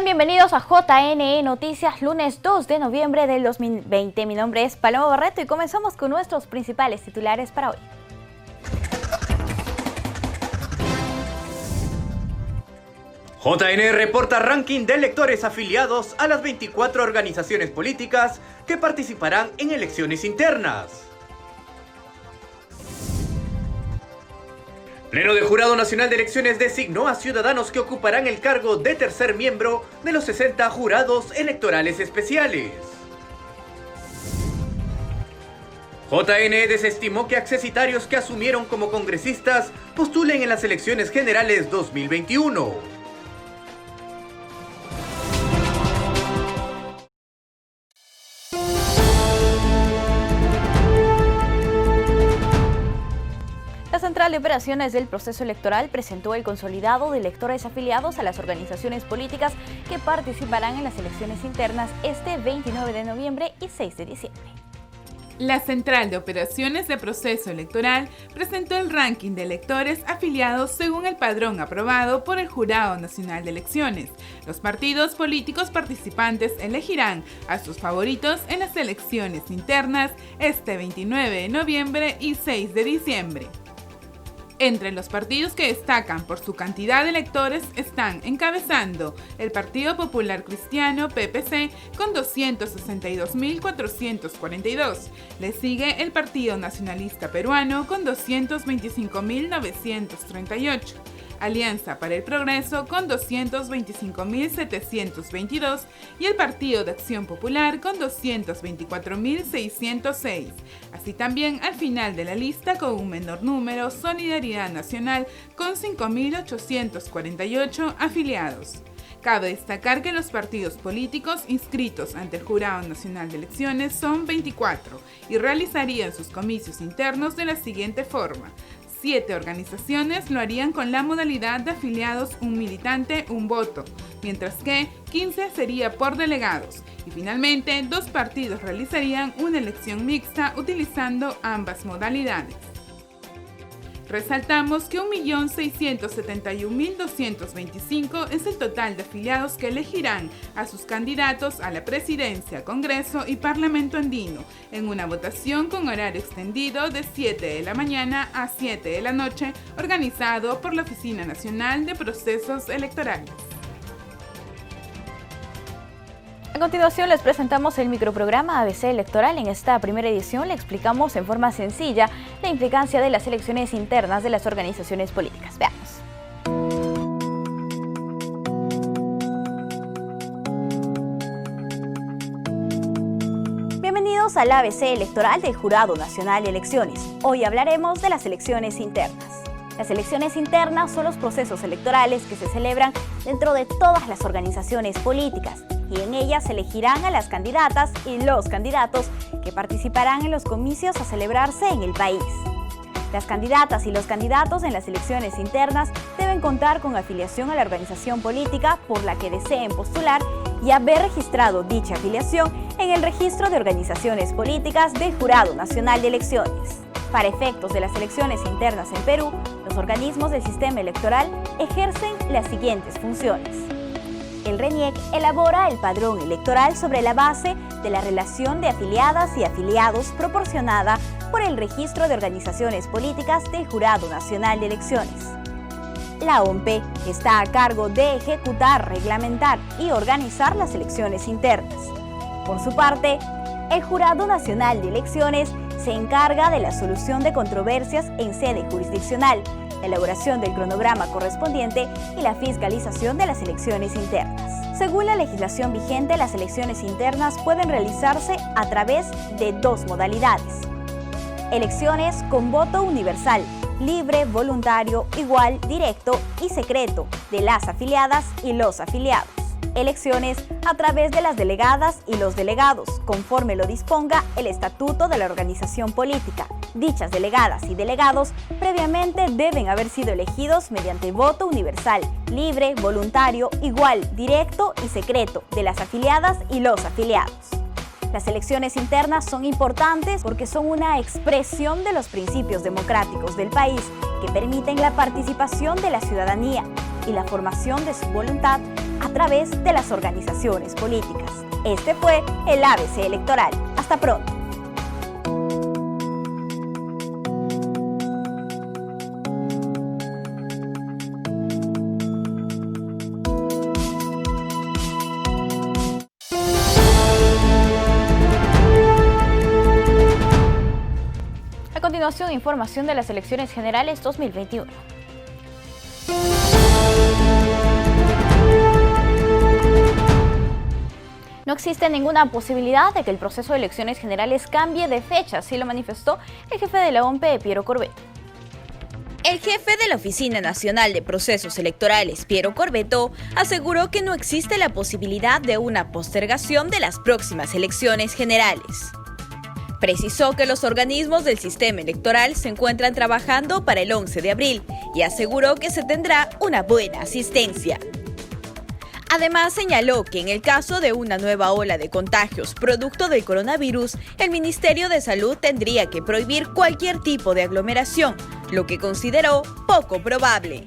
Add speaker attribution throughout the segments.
Speaker 1: Sean bienvenidos a JNE Noticias, lunes 2 de noviembre del 2020. Mi nombre es Paloma Barreto y comenzamos con nuestros principales titulares para hoy.
Speaker 2: JNE reporta ranking de electores afiliados a las 24 organizaciones políticas que participarán en elecciones internas. Pleno de Jurado Nacional de Elecciones designó a ciudadanos que ocuparán el cargo de tercer miembro de los 60 jurados electorales especiales. JNE desestimó que accesitarios que asumieron como congresistas postulen en las elecciones generales 2021.
Speaker 1: La Central de Operaciones del Proceso Electoral presentó el consolidado de electores afiliados a las organizaciones políticas que participarán en las elecciones internas este 29 de noviembre y 6 de diciembre.
Speaker 3: La Central de Operaciones de Proceso Electoral presentó el ranking de electores afiliados según el padrón aprobado por el Jurado Nacional de Elecciones. Los partidos políticos participantes elegirán a sus favoritos en las elecciones internas este 29 de noviembre y 6 de diciembre. Entre los partidos que destacan por su cantidad de electores están encabezando el Partido Popular Cristiano PPC con 262.442. Le sigue el Partido Nacionalista Peruano con 225.938. Alianza para el Progreso con 225.722 y el Partido de Acción Popular con 224.606. Así también al final de la lista con un menor número, Solidaridad Nacional con 5.848 afiliados. Cabe destacar que los partidos políticos inscritos ante el Jurado Nacional de Elecciones son 24 y realizarían sus comicios internos de la siguiente forma. 7 organizaciones lo harían con la modalidad de afiliados un militante, un voto, mientras que 15 sería por delegados. Y finalmente, 2 partidos realizarían una elección mixta utilizando ambas modalidades. Resaltamos que 1.671.225 es el total de afiliados que elegirán a sus candidatos a la presidencia, Congreso y Parlamento andino en una votación con horario extendido de 7 de la mañana a 7 de la noche, organizado por la Oficina Nacional de Procesos Electorales.
Speaker 1: A continuación les presentamos el microprograma ABC Electoral. En esta primera edición le explicamos en forma sencilla la implicancia de las elecciones internas de las organizaciones políticas. Veamos. Bienvenidos al ABC Electoral del Jurado Nacional de Elecciones. Hoy hablaremos de las elecciones internas. Las elecciones internas son los procesos electorales que se celebran dentro de todas las organizaciones políticas y en ellas se elegirán a las candidatas y los candidatos que participarán en los comicios a celebrarse en el país. Las candidatas y los candidatos en las elecciones internas deben contar con afiliación a la organización política por la que deseen postular y haber registrado dicha afiliación en el Registro de Organizaciones Políticas del Jurado Nacional de Elecciones. Para efectos de las elecciones internas en Perú, los organismos del sistema electoral ejercen las siguientes funciones. El RENIEC elabora el padrón electoral sobre la base de la relación de afiliadas y afiliados proporcionada por el Registro de Organizaciones Políticas del Jurado Nacional de Elecciones. La OMP está a cargo de ejecutar, reglamentar y organizar las elecciones internas. Por su parte, el Jurado Nacional de Elecciones se encarga de la solución de controversias en sede jurisdiccional, la elaboración del cronograma correspondiente y la fiscalización de las elecciones internas. Según la legislación vigente, las elecciones internas pueden realizarse a través de 2 modalidades. Elecciones con voto universal, libre, voluntario, igual, directo y secreto de las afiliadas y los afiliados. Elecciones a través de las delegadas y los delegados, conforme lo disponga el estatuto de la organización política. Dichas delegadas y delegados previamente deben haber sido elegidos mediante voto universal, libre, voluntario, igual, directo y secreto de las afiliadas y los afiliados. Las elecciones internas son importantes porque son una expresión de los principios democráticos del país que permiten la participación de la ciudadanía, y la formación de su voluntad a través de las organizaciones políticas. Este fue el ABC Electoral. Hasta pronto. A continuación, información de las elecciones generales 2021. No existe ninguna posibilidad de que el proceso de elecciones generales cambie de fecha, así lo manifestó el jefe de la OMP, Piero Corbeto. El jefe de la Oficina Nacional de Procesos Electorales, Piero Corbeto, aseguró que no existe la posibilidad de una postergación de las próximas elecciones generales. Precisó que los organismos del sistema electoral se encuentran trabajando para el 11 de abril y aseguró que se tendrá una buena asistencia. Además, señaló que en el caso de una nueva ola de contagios producto del coronavirus, el Ministerio de Salud tendría que prohibir cualquier tipo de aglomeración, lo que consideró poco probable.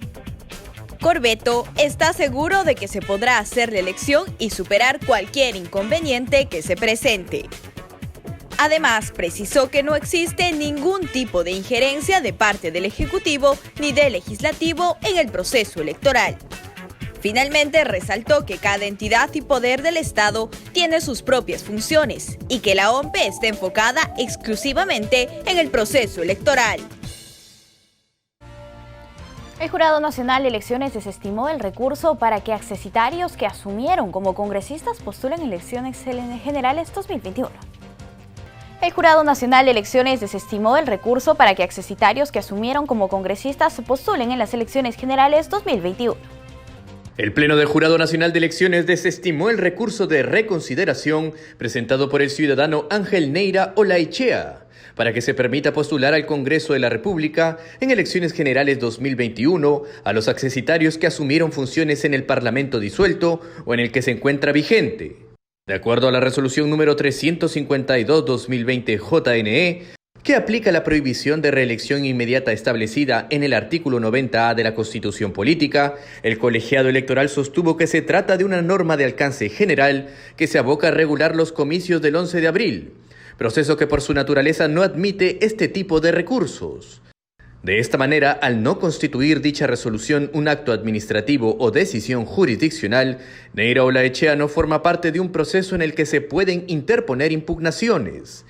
Speaker 1: Corbeto está seguro de que se podrá hacer la elección y superar cualquier inconveniente que se presente. Además, precisó que no existe ningún tipo de injerencia de parte del Ejecutivo ni del Legislativo en el proceso electoral. Finalmente, resaltó que cada entidad y poder del Estado tiene sus propias funciones y que la OMP está enfocada exclusivamente en el proceso electoral. El Jurado Nacional de Elecciones desestimó el recurso para que accesitarios que asumieron como congresistas postulen elecciones generales 2021. El Jurado Nacional de Elecciones desestimó el recurso para que accesitarios que asumieron como congresistas postulen en las elecciones generales 2021.
Speaker 2: El Pleno del Jurado Nacional de Elecciones desestimó el recurso de reconsideración presentado por el ciudadano Ángel Neira Olaechea para que se permita postular al Congreso de la República en elecciones generales 2021 a los accesitarios que asumieron funciones en el Parlamento disuelto o en el que se encuentra vigente. De acuerdo a la resolución número 352-2020 JNE, que aplica la prohibición de reelección inmediata establecida en el artículo 90A de la Constitución Política, el colegiado electoral sostuvo que se trata de una norma de alcance general que se aboca a regular los comicios del 11 de abril, proceso que por su naturaleza no admite este tipo de recursos. De esta manera, al no constituir dicha resolución un acto administrativo o decisión jurisdiccional, Neira Olaechea no forma parte de un proceso en el que se pueden interponer impugnaciones.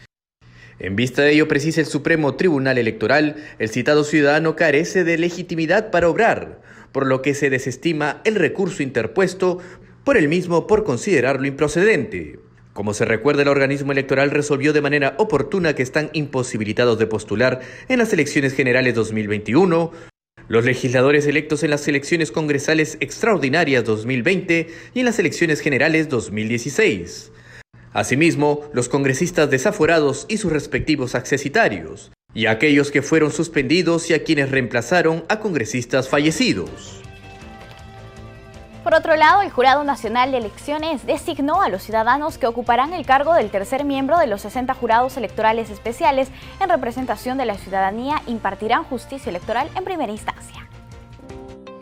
Speaker 2: En vista de ello, precisa el Supremo Tribunal Electoral, el citado ciudadano carece de legitimidad para obrar, por lo que se desestima el recurso interpuesto por el mismo por considerarlo improcedente. Como se recuerda, el organismo electoral resolvió de manera oportuna que están imposibilitados de postular en las elecciones generales 2021, los legisladores electos en las elecciones congresales extraordinarias 2020 y en las elecciones generales 2016. Asimismo, los congresistas desaforados y sus respectivos accesitarios, y aquellos que fueron suspendidos y a quienes reemplazaron a congresistas fallecidos.
Speaker 1: Por otro lado, el Jurado Nacional de Elecciones designó a los ciudadanos que ocuparán el cargo del tercer miembro de los 60 jurados electorales especiales en representación de la ciudadanía impartirán justicia electoral en primera instancia.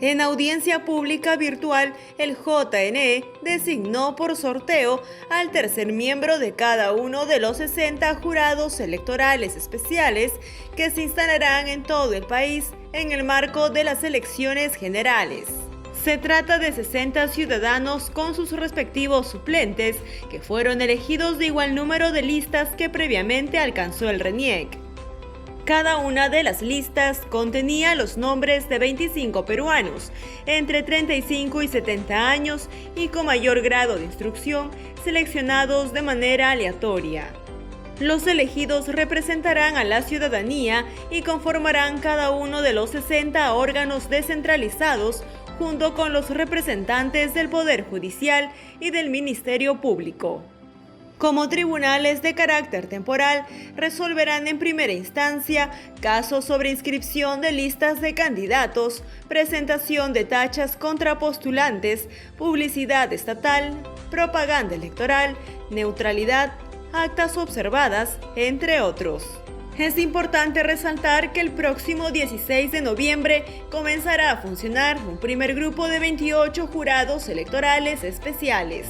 Speaker 4: En audiencia pública virtual, el JNE designó por sorteo al tercer miembro de cada uno de los 60 jurados electorales especiales que se instalarán en todo el país en el marco de las elecciones generales. Se trata de 60 ciudadanos con sus respectivos suplentes que fueron elegidos de igual número de listas que previamente alcanzó el RENIEC. Cada una de las listas contenía los nombres de 25 peruanos, entre 35 y 70 años y con mayor grado de instrucción, seleccionados de manera aleatoria. Los elegidos representarán a la ciudadanía y conformarán cada uno de los 60 órganos descentralizados junto con los representantes del Poder Judicial y del Ministerio Público. Como tribunales de carácter temporal, resolverán en primera instancia casos sobre inscripción de listas de candidatos, presentación de tachas contra postulantes, publicidad estatal, propaganda electoral, neutralidad, actas observadas, entre otros. Es importante resaltar que el próximo 16 de noviembre comenzará a funcionar un primer grupo de 28 jurados electorales especiales.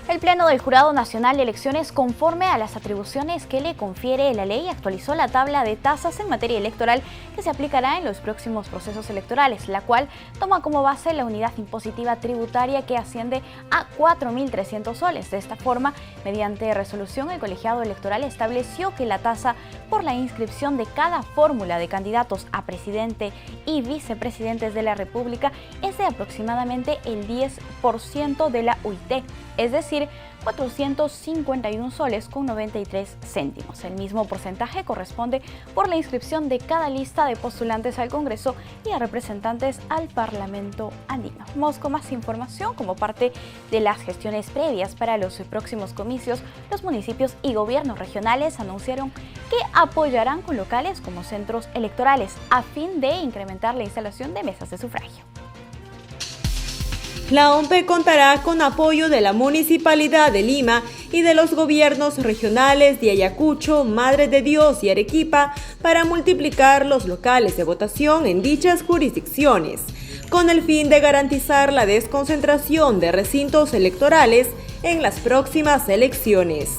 Speaker 1: El Pleno del Jurado Nacional de Elecciones, conforme a las atribuciones que le confiere la ley, actualizó la tabla de tasas en materia electoral que se aplicará en los próximos procesos electorales, la cual toma como base la unidad impositiva tributaria que asciende a 4.300 soles. De esta forma, mediante resolución, el colegiado electoral estableció que la tasa por la inscripción de cada fórmula de candidatos a presidente y vicepresidentes de la República es de aproximadamente el 10% de la UIT, es decir, 451 soles con 93 céntimos. El mismo porcentaje corresponde por la inscripción de cada lista de postulantes al Congreso y a representantes al Parlamento andino. Vamos con más información. Como parte de las gestiones previas para los próximos comicios, los municipios y gobiernos regionales anunciaron que apoyarán con locales como centros electorales a fin de incrementar la instalación de mesas de sufragio.
Speaker 4: La OMPE contará con apoyo de la Municipalidad de Lima y de los gobiernos regionales de Ayacucho, Madre de Dios y Arequipa para multiplicar los locales de votación en dichas jurisdicciones, con el fin de garantizar la desconcentración de recintos electorales en las próximas elecciones.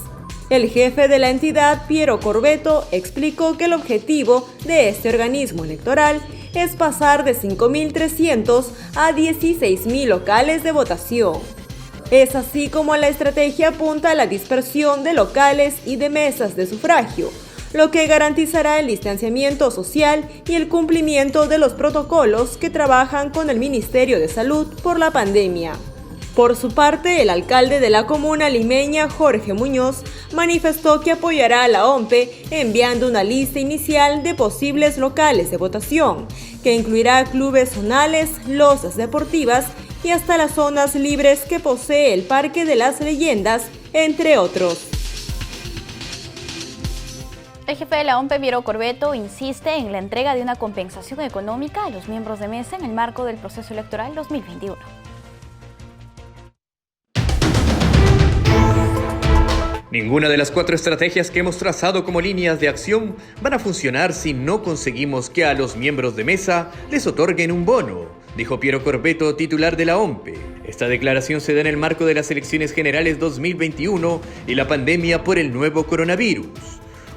Speaker 4: El jefe de la entidad, Piero Corbeto, explicó que el objetivo de este organismo electoral es pasar de 5.300 a 16.000 locales de votación. Es así como la estrategia apunta a la dispersión de locales y de mesas de sufragio, lo que garantizará el distanciamiento social y el cumplimiento de los protocolos que trabajan con el Ministerio de Salud por la pandemia. Por su parte, el alcalde de la comuna limeña, Jorge Muñoz, manifestó que apoyará a la OMPE enviando una lista inicial de posibles locales de votación, que incluirá clubes zonales, losas deportivas y hasta las zonas libres que posee el Parque de las Leyendas, entre otros.
Speaker 1: El jefe de la OMPE, Piero Corbeto, insiste en la entrega de una compensación económica a los miembros de mesa en el marco del proceso electoral 2021.
Speaker 2: Ninguna de las 4 estrategias que hemos trazado como líneas de acción van a funcionar si no conseguimos que a los miembros de mesa les otorguen un bono, dijo Piero Corbeto, titular de la OMPE. Esta declaración se da en el marco de las elecciones generales 2021 y la pandemia por el nuevo coronavirus.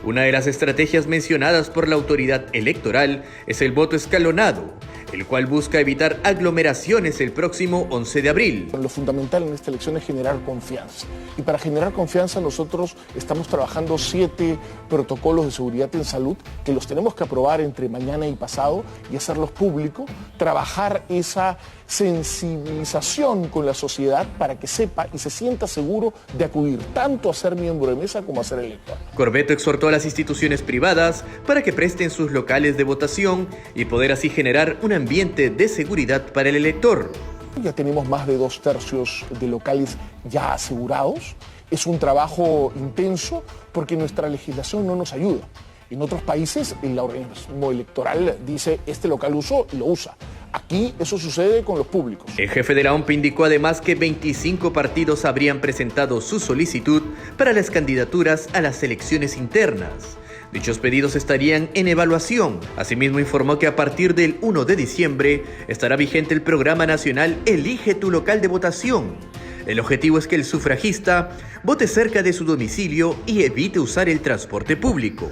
Speaker 2: Una de las estrategias mencionadas por la autoridad electoral es el voto escalonado, el cual busca evitar aglomeraciones el próximo 11 de abril.
Speaker 5: Lo fundamental en esta elección es generar confianza. Y para generar confianza nosotros estamos trabajando 7 protocolos de seguridad en salud que los tenemos que aprobar entre mañana y pasado y hacerlos públicos, trabajar esa sensibilización con la sociedad para que sepa y se sienta seguro de acudir tanto a ser miembro de mesa como a ser elector.
Speaker 2: Corbeto exhortó a las instituciones privadas para que presten sus locales de votación y poder así generar un ambiente de seguridad para el elector.
Speaker 5: Ya tenemos más de 2/3 de locales ya asegurados. Es un trabajo intenso porque nuestra legislación no nos ayuda. En otros países el organismo electoral dice este local uso y lo usa. Aquí eso sucede con los públicos.
Speaker 2: El jefe de la OMPE indicó además que 25 partidos habrían presentado su solicitud para las candidaturas a las elecciones internas. Dichos pedidos estarían en evaluación. Asimismo informó que a partir del 1 de diciembre estará vigente el programa nacional Elige tu local de votación. El objetivo es que el sufragista vote cerca de su domicilio y evite usar el transporte público.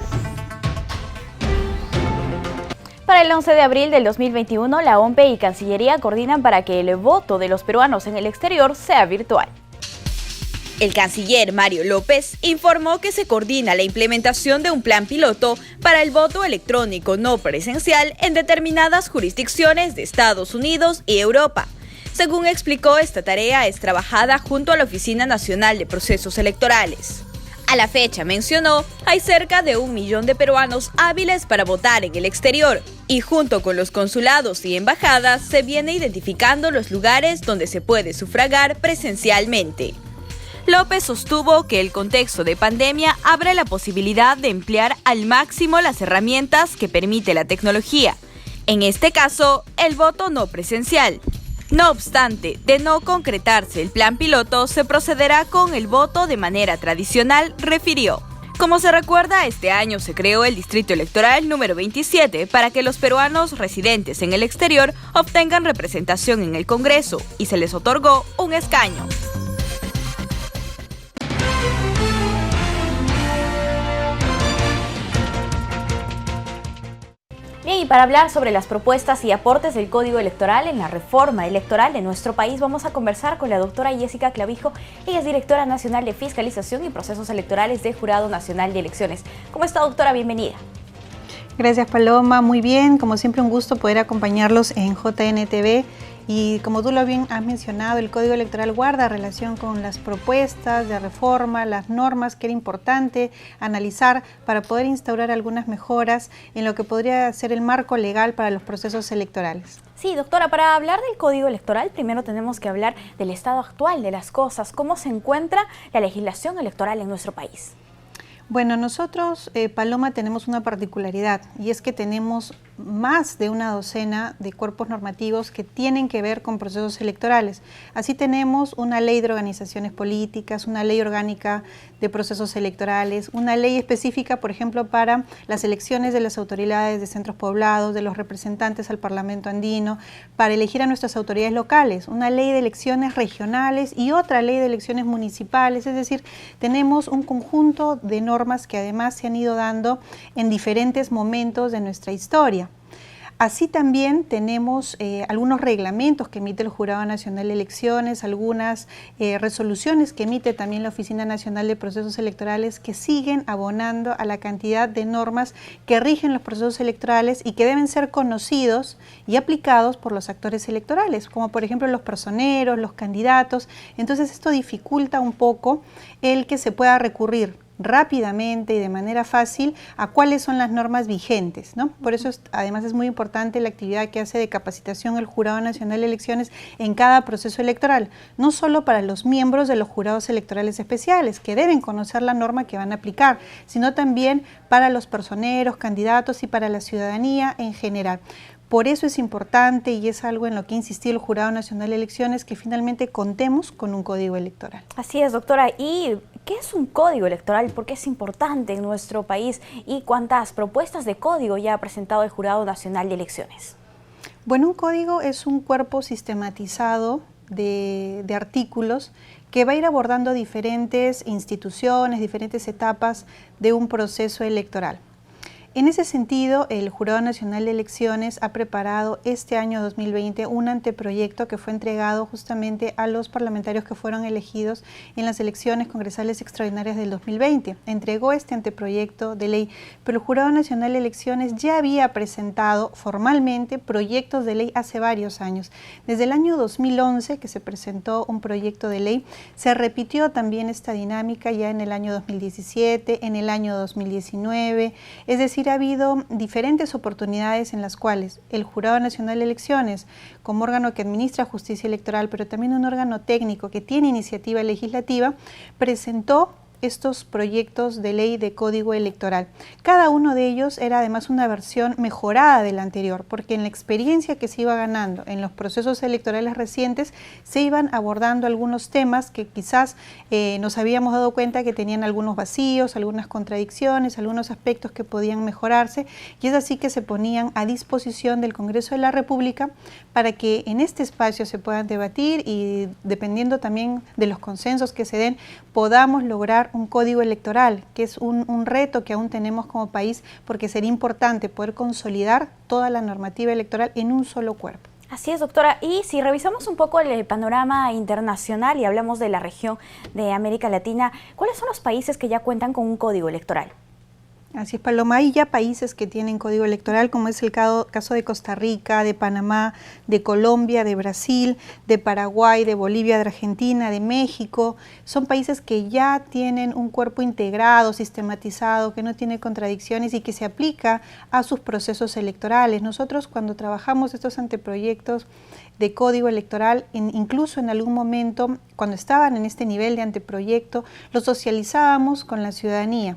Speaker 1: Para el 11 de abril del 2021, la OMPE y Cancillería coordinan para que el voto de los peruanos en el exterior sea virtual.
Speaker 6: El canciller Mario López informó que se coordina la implementación de un plan piloto para el voto electrónico no presencial en determinadas jurisdicciones de Estados Unidos y Europa. Según explicó, esta tarea es trabajada junto a la Oficina Nacional de Procesos Electorales. A la fecha, mencionó, hay cerca de 1 millón de peruanos hábiles para votar en el exterior y junto con los consulados y embajadas se viene identificando los lugares donde se puede sufragar presencialmente. López sostuvo que el contexto de pandemia abre la posibilidad de emplear al máximo las herramientas que permite la tecnología, en este caso, el voto no presencial. No obstante, de no concretarse el plan piloto, se procederá con el voto de manera tradicional, refirió. Como se recuerda, este año se creó el Distrito Electoral número 27 para que los peruanos residentes en el exterior obtengan representación en el Congreso y se les otorgó un escaño.
Speaker 1: Bien, y para hablar sobre las propuestas y aportes del Código Electoral en la reforma electoral de nuestro país, vamos a conversar con la doctora Jessica Clavijo. Ella es directora nacional de Fiscalización y Procesos Electorales del Jurado Nacional de Elecciones. ¿Cómo está, doctora? Bienvenida.
Speaker 7: Gracias, Paloma. Muy bien, como siempre un gusto poder acompañarlos en JNTV. Y como tú lo bien has mencionado, el Código Electoral guarda relación con las propuestas de reforma, las normas que era importante analizar para poder instaurar algunas mejoras en lo que podría ser el marco legal para los procesos electorales.
Speaker 1: Sí, doctora, para hablar del Código Electoral, primero tenemos que hablar del estado actual de las cosas. ¿Cómo se encuentra la legislación electoral en nuestro país?
Speaker 7: Bueno, nosotros, Paloma, tenemos una particularidad y es que tenemos más de una docena de cuerpos normativos que tienen que ver con procesos electorales. Así tenemos una ley de organizaciones políticas, una ley orgánica de procesos electorales, una ley específica, por ejemplo, para las elecciones de las autoridades de centros poblados, de los representantes al Parlamento andino, para elegir a nuestras autoridades locales, una ley de elecciones regionales y otra ley de elecciones municipales. Es decir, tenemos un conjunto de normas que además se han ido dando en diferentes momentos de nuestra historia. Así también tenemos algunos reglamentos que emite el Jurado Nacional de Elecciones, algunas resoluciones que emite también la Oficina Nacional de Procesos Electorales que siguen abonando a la cantidad de normas que rigen los procesos electorales y que deben ser conocidos y aplicados por los actores electorales, como por ejemplo los personeros, los candidatos. Entonces esto dificulta un poco el que se pueda recurrir rápidamente y de manera fácil a cuáles son las normas vigentes, ¿no? Por eso además es muy importante la actividad que hace de capacitación el Jurado Nacional de Elecciones en cada proceso electoral, no solo para los miembros de los jurados electorales especiales, que deben conocer la norma que van a aplicar, sino también para los personeros, candidatos y para la ciudadanía en general. Por eso es importante y es algo en lo que insistió el Jurado Nacional de Elecciones que finalmente contemos con un código electoral.
Speaker 1: Así es, doctora. ¿Y qué es un código electoral? ¿Por qué es importante en nuestro país? ¿Y cuántas propuestas de código ya ha presentado el Jurado Nacional de Elecciones?
Speaker 7: Bueno, un código es un cuerpo sistematizado de artículos que va a ir abordando diferentes instituciones, diferentes etapas de un proceso electoral. En ese sentido, el Jurado Nacional de Elecciones ha preparado este año 2020 un anteproyecto que fue entregado justamente a los parlamentarios que fueron elegidos en las elecciones congresales extraordinarias del 2020. Entregó este anteproyecto de ley, pero el Jurado Nacional de Elecciones ya había presentado formalmente proyectos de ley hace varios años. Desde el año 2011 que se presentó un proyecto de ley, se repitió también esta dinámica ya en el año 2017, en el año 2019, es decir, ha habido diferentes oportunidades en las cuales el Jurado Nacional de Elecciones, como órgano que administra justicia electoral, pero también un órgano técnico que tiene iniciativa legislativa, presentó estos proyectos de ley de código electoral. Cada uno de ellos era además una versión mejorada del anterior, porque en la experiencia que se iba ganando en los procesos electorales recientes se iban abordando algunos temas que quizás nos habíamos dado cuenta que tenían algunos vacíos, algunas contradicciones, algunos aspectos que podían mejorarse, y es así que se ponían a disposición del Congreso de la República para que en este espacio se puedan debatir y dependiendo también de los consensos que se den, podamos lograr un código electoral, que es un reto que aún tenemos como país, porque sería importante poder consolidar toda la normativa electoral en un solo cuerpo.
Speaker 1: Así es, doctora. Y si revisamos un poco el panorama internacional y hablamos de la región de América Latina, ¿cuáles son los países que ya cuentan con un código electoral?
Speaker 7: Así es, Paloma. Hay ya países que tienen código electoral, como es el caso de Costa Rica, de Panamá, de Colombia, de Brasil, de Paraguay, de Bolivia, de Argentina, de México. Son países que ya tienen un cuerpo integrado, sistematizado, que no tiene contradicciones y que se aplica a sus procesos electorales. Nosotros cuando trabajamos estos anteproyectos de código electoral, incluso en algún momento, cuando estaban en este nivel de anteproyecto, lo socializábamos con la ciudadanía.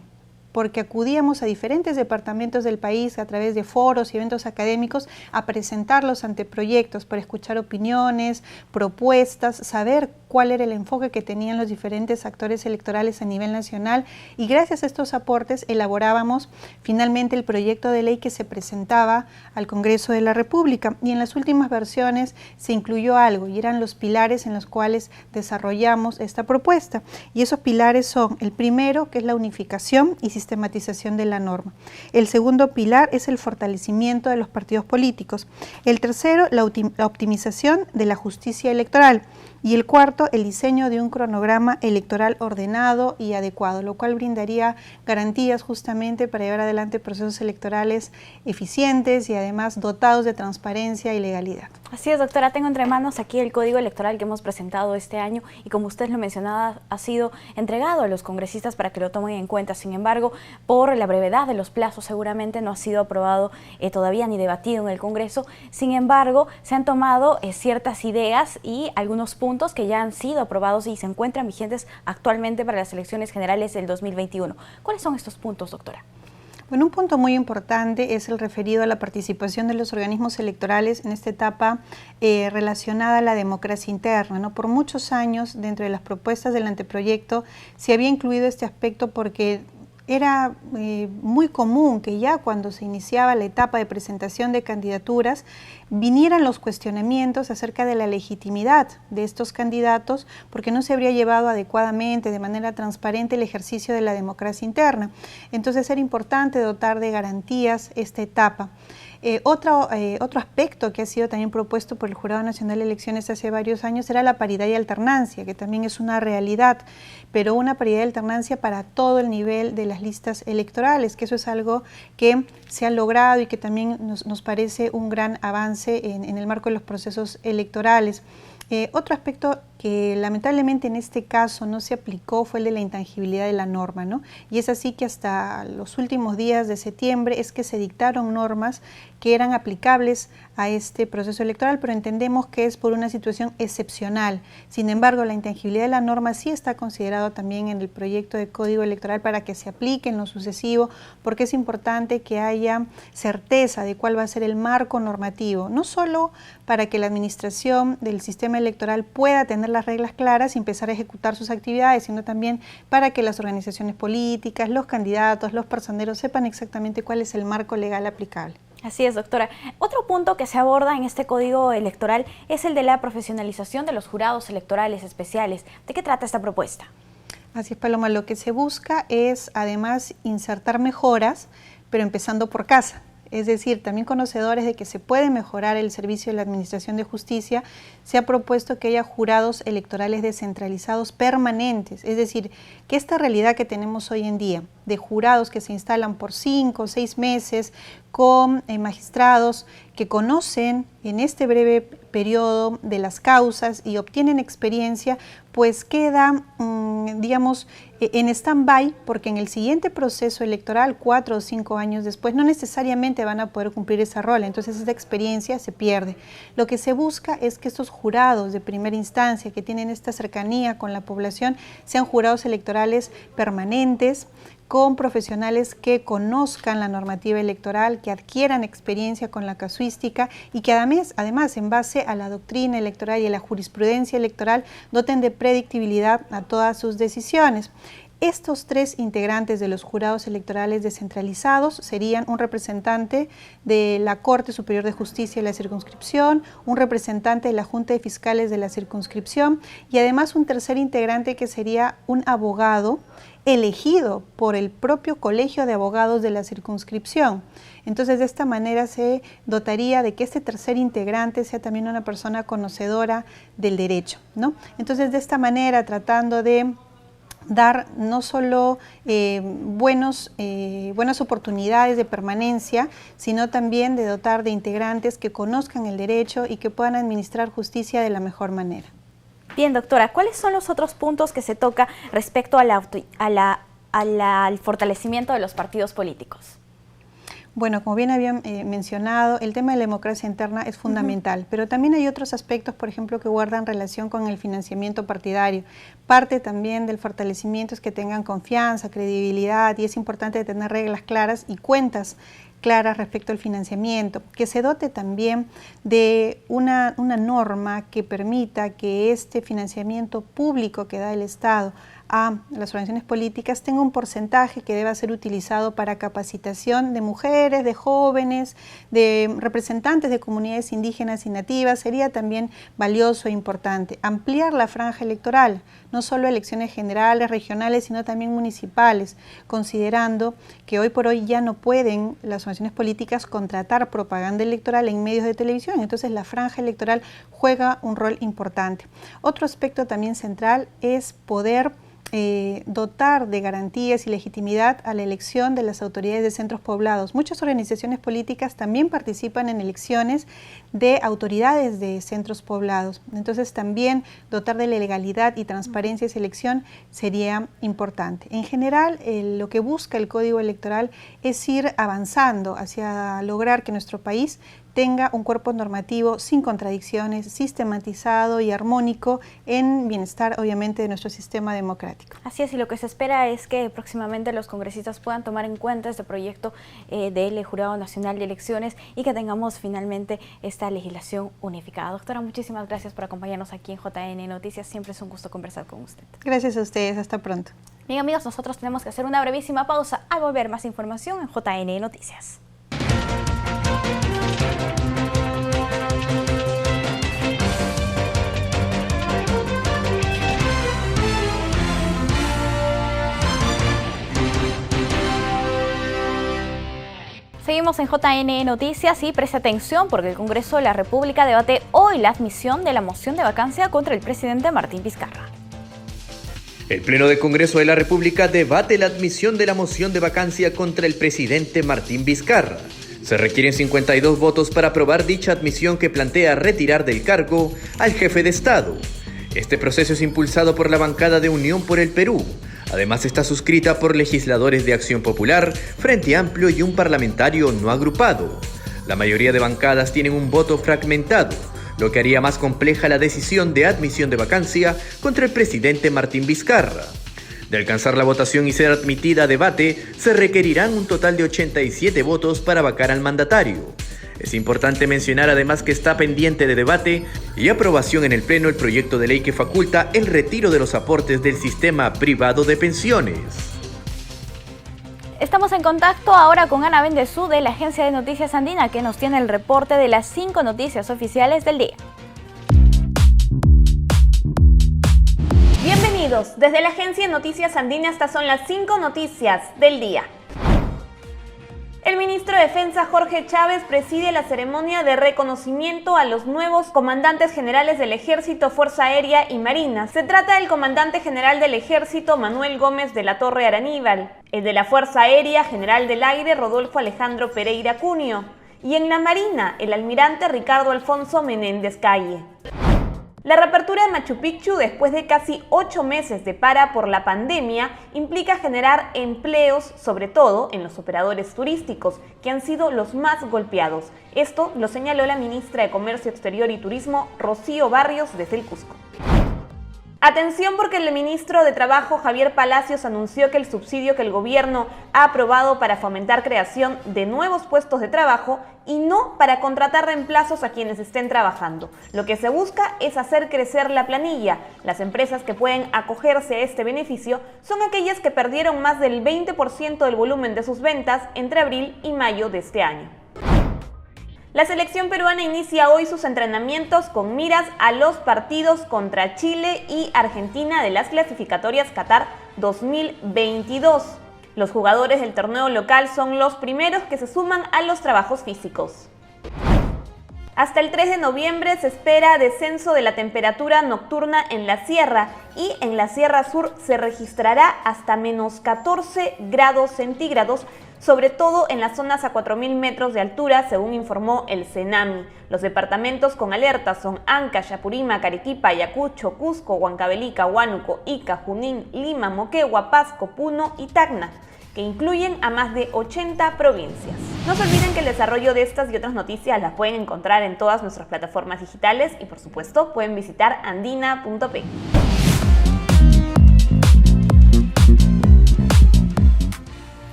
Speaker 7: porque acudíamos a diferentes departamentos del país a través de foros y eventos académicos a presentar los anteproyectos para escuchar opiniones, propuestas, saber cuál era el enfoque que tenían los diferentes actores electorales a nivel nacional, y gracias a estos aportes elaborábamos finalmente el proyecto de ley que se presentaba al Congreso de la República. Y en las últimas versiones se incluyó algo, y eran los pilares en los cuales desarrollamos esta propuesta. Y esos pilares son: el primero, que es la unificación y sistematización de la norma; el segundo pilar es el fortalecimiento de los partidos políticos; el tercero, la optimización de la justicia electoral; y el cuarto, el diseño de un cronograma electoral ordenado y adecuado, lo cual brindaría garantías justamente para llevar adelante procesos electorales eficientes y además dotados de transparencia y legalidad.
Speaker 1: Así es, doctora, tengo entre manos aquí el Código Electoral que hemos presentado este año y, como usted lo mencionaba, ha sido entregado a los congresistas para que lo tomen en cuenta. Sin embargo, por la brevedad de los plazos, seguramente no ha sido aprobado todavía ni debatido en el Congreso. Sin embargo, se han tomado ciertas ideas y algunos puntos que ya han sido aprobados y se encuentran vigentes actualmente para las elecciones generales del 2021. ¿Cuáles son estos puntos, doctora?
Speaker 7: Bueno, un punto muy importante es el referido a la participación de los organismos electorales en esta etapa relacionada a la democracia interna, ¿no? Por muchos años, dentro de las propuestas del anteproyecto, se había incluido este aspecto porque era muy común que ya cuando se iniciaba la etapa de presentación de candidaturas vinieran los cuestionamientos acerca de la legitimidad de estos candidatos, porque no se habría llevado adecuadamente, de manera transparente, el ejercicio de la democracia interna. Entonces era importante dotar de garantías esta etapa. Otro aspecto que ha sido también propuesto por el Jurado Nacional de Elecciones hace varios años era la paridad y alternancia, que también es una realidad, pero una paridad y alternancia para todo el nivel de las listas electorales, que eso es algo que se ha logrado y que también nos parece un gran avance en el marco de los procesos electorales. Otro aspecto que lamentablemente en este caso no se aplicó fue el de la intangibilidad de la norma, ¿no? Y es así que hasta los últimos días de septiembre es que se dictaron normas que eran aplicables a este proceso electoral, pero entendemos que es por una situación excepcional. Sin embargo, la intangibilidad de la norma sí está considerado también en el proyecto de Código Electoral para que se aplique en lo sucesivo, porque es importante que haya certeza de cuál va a ser el marco normativo, no solo para que la administración del sistema electoral pueda tener las reglas claras y empezar a ejecutar sus actividades, sino también para que las organizaciones políticas, los candidatos, los personeros sepan exactamente cuál es el marco legal aplicable.
Speaker 1: Así es, doctora. Otro punto que se aborda en este Código Electoral es el de la profesionalización de los jurados electorales especiales. ¿De qué trata esta propuesta?
Speaker 7: Así es, Paloma. Lo que se busca es además insertar mejoras, pero empezando por casa. Es decir, también conocedores de que se puede mejorar el servicio de la Administración de Justicia, se ha propuesto que haya jurados electorales descentralizados permanentes, es decir, que esta realidad que tenemos hoy en día, de jurados que se instalan por 5 o 6 meses con magistrados que conocen en este breve periodo de las causas y obtienen experiencia, pues queda, digamos, en stand-by, porque en el siguiente proceso electoral, 4 o 5 años después, no necesariamente van a poder cumplir esa rol, entonces esa experiencia se pierde. Lo que se busca es que estos jurados de primera instancia que tienen esta cercanía con la población sean jurados electorales permanentes, con profesionales que conozcan la normativa electoral, que adquieran experiencia con la casuística y que además en base a la doctrina electoral y a la jurisprudencia electoral doten de predictibilidad a todas sus decisiones. Estos 3 integrantes de los jurados electorales descentralizados serían un representante de la Corte Superior de Justicia de la circunscripción, un representante de la Junta de Fiscales de la circunscripción y además un tercer integrante que sería un abogado elegido por el propio Colegio de Abogados de la circunscripción. Entonces, de esta manera se dotaría de que este tercer integrante sea también una persona conocedora del derecho, ¿no? Entonces, de esta manera, tratando de dar no solo buenas oportunidades de permanencia, sino también de dotar de integrantes que conozcan el derecho y que puedan administrar justicia de la mejor manera.
Speaker 1: Bien, doctora, ¿cuáles son los otros puntos que se toca respecto al fortalecimiento de los partidos políticos?
Speaker 7: Bueno, como bien habían mencionado, el tema de la democracia interna es fundamental, pero también hay otros aspectos, por ejemplo, que guardan relación con el financiamiento partidario. Parte también del fortalecimiento es que tengan confianza, credibilidad, y es importante tener reglas claras y cuentas claras respecto al financiamiento, que se dote también de una norma que permita que este financiamiento público que da el Estado a las organizaciones políticas tenga un porcentaje que deba ser utilizado para capacitación de mujeres, de jóvenes, de representantes de comunidades indígenas y nativas. Sería también valioso e importante ampliar la franja electoral, no solo elecciones generales, regionales, sino también municipales, considerando que hoy por hoy ya no pueden las organizaciones políticas contratar propaganda electoral en medios de televisión, entonces la franja electoral juega un rol importante. Otro aspecto también central es poder dotar de garantías y legitimidad a la elección de las autoridades de centros poblados. Muchas organizaciones políticas también participan en elecciones de autoridades de centros poblados. Entonces también dotar de legalidad y transparencia esa elección sería importante. En general, lo que busca el Código Electoral es ir avanzando hacia lograr que nuestro país tenga un cuerpo normativo sin contradicciones, sistematizado y armónico en bienestar, obviamente, de nuestro sistema democrático.
Speaker 1: Así es, y lo que se espera es que próximamente los congresistas puedan tomar en cuenta este proyecto del Jurado Nacional de Elecciones y que tengamos finalmente esta legislación unificada. Doctora, muchísimas gracias por acompañarnos aquí en JN Noticias. Siempre es un gusto conversar con usted.
Speaker 7: Gracias a ustedes. Hasta pronto.
Speaker 1: Bien, amigos, nosotros tenemos que hacer una brevísima pausa. Al volver, más información en JN Noticias. Seguimos en JN Noticias y preste atención porque el Congreso de la República debate hoy la admisión de la moción de vacancia contra el presidente Martín Vizcarra.
Speaker 2: El Pleno del Congreso de la República debate la admisión de la moción de vacancia contra el presidente Martín Vizcarra. Se requieren 52 votos para aprobar dicha admisión que plantea retirar del cargo al jefe de Estado. Este proceso es impulsado por la bancada de Unión por el Perú. Además está suscrita por legisladores de Acción Popular, Frente Amplio y un parlamentario no agrupado. La mayoría de bancadas tienen un voto fragmentado, lo que haría más compleja la decisión de admisión de vacancia contra el presidente Martín Vizcarra. De alcanzar la votación y ser admitida a debate, se requerirán un total de 87 votos para vacar al mandatario. Es importante mencionar además que está pendiente de debate y aprobación en el Pleno el proyecto de ley que faculta el retiro de los aportes del sistema privado de pensiones.
Speaker 1: Estamos en contacto ahora con Ana Bendezú de la Agencia de Noticias Andina, que nos tiene el reporte de las 5 noticias oficiales del día. Bienvenidos, desde la Agencia de Noticias Andina estas son las 5 noticias del día. El ministro de Defensa Jorge Chávez preside la ceremonia de reconocimiento a los nuevos comandantes generales del Ejército, Fuerza Aérea y Marina. Se trata del comandante general del Ejército, Manuel Gómez de la Torre Araníbal, el de la Fuerza Aérea, general del Aire, Rodolfo Alejandro Pereira Cunio, y en la Marina, el almirante Ricardo Alfonso Menéndez Calle. La reapertura de Machu Picchu después de casi 8 meses de para por la pandemia implica generar empleos, sobre todo en los operadores turísticos, que han sido los más golpeados. Esto lo señaló la ministra de Comercio Exterior y Turismo, Rocío Barrios, desde el Cusco. Atención porque el ministro de Trabajo, Javier Palacios, anunció que el subsidio que el gobierno ha aprobado para fomentar creación de nuevos puestos de trabajo y no para contratar reemplazos a quienes estén trabajando. Lo que se busca es hacer crecer la planilla. Las empresas que pueden acogerse a este beneficio son aquellas que perdieron más del 20% del volumen de sus ventas entre abril y mayo de este año. La selección peruana inicia hoy sus entrenamientos con miras a los partidos contra Chile y Argentina de las clasificatorias Qatar 2022. Los jugadores del torneo local son los primeros que se suman a los trabajos físicos. Hasta el 3 de noviembre se espera descenso de la temperatura nocturna en la sierra y en la Sierra Sur se registrará hasta menos 14 grados centígrados, sobre todo en las zonas a 4.000 metros de altura, según informó el CENAMI. Los departamentos con alerta son Anca, Yapurímac, Arequipa, Ayacucho, Cusco, Huancavelica, Huánuco, Ica, Junín, Lima, Moquegua, Pasco, Puno y Tacna. que incluyen a más de 80 provincias. No se olviden que el desarrollo de estas y otras noticias las pueden encontrar en todas nuestras plataformas digitales y por supuesto pueden visitar andina.p.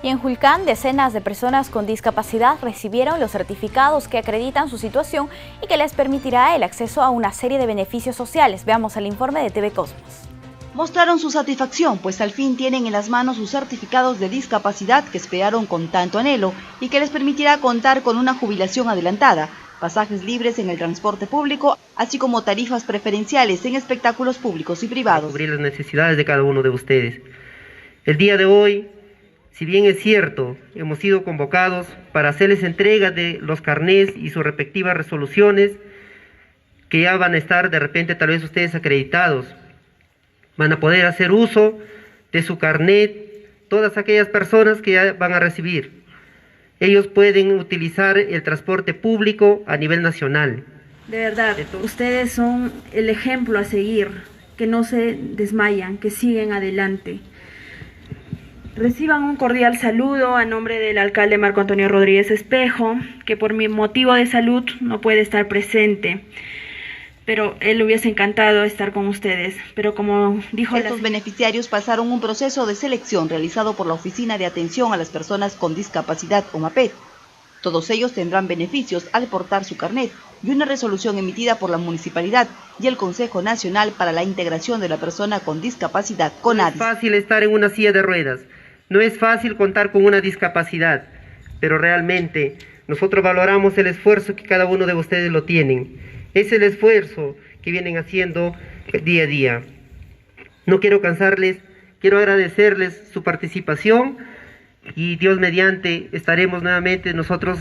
Speaker 1: Y en Julcán, decenas de personas con discapacidad recibieron los certificados que acreditan su situación y que les permitirá el acceso a una serie de beneficios sociales. Veamos el informe de TV Cosmos.
Speaker 8: Mostraron su satisfacción, pues al fin tienen en las manos sus certificados de discapacidad que esperaron con tanto anhelo y que les permitirá contar con una jubilación adelantada, pasajes libres en el transporte público, así como tarifas preferenciales en espectáculos públicos y privados.
Speaker 9: Para cubrir las necesidades de cada uno de ustedes. El día de hoy, si bien es cierto, hemos sido convocados para hacerles entrega de los carnés y sus respectivas resoluciones, que ya van a estar de repente tal vez ustedes acreditados. Van a poder hacer uso de su carnet, todas aquellas personas que ya van a recibir. Ellos pueden utilizar el transporte público a nivel nacional.
Speaker 10: De verdad, ustedes son el ejemplo a seguir, que no se desmayan, que siguen adelante. Reciban un cordial saludo a nombre del alcalde Marco Antonio Rodríguez Espejo, que por mi motivo de salud no puede estar presente, pero él hubiese encantado estar con ustedes. Pero como dijo
Speaker 8: estos beneficiarios pasaron un proceso de selección realizado por la Oficina de Atención a las Personas con Discapacidad, OMAPED. Todos ellos tendrán beneficios al portar su carnet y una resolución emitida por la Municipalidad y el Consejo Nacional para la Integración de la Persona con Discapacidad, CONADIS.
Speaker 9: No es fácil estar en una silla de ruedas. No es fácil contar con una discapacidad, pero realmente nosotros valoramos el esfuerzo que cada uno de ustedes lo tienen. Es el esfuerzo que vienen haciendo día a día. No quiero cansarles, quiero agradecerles su participación y Dios mediante estaremos nuevamente nosotros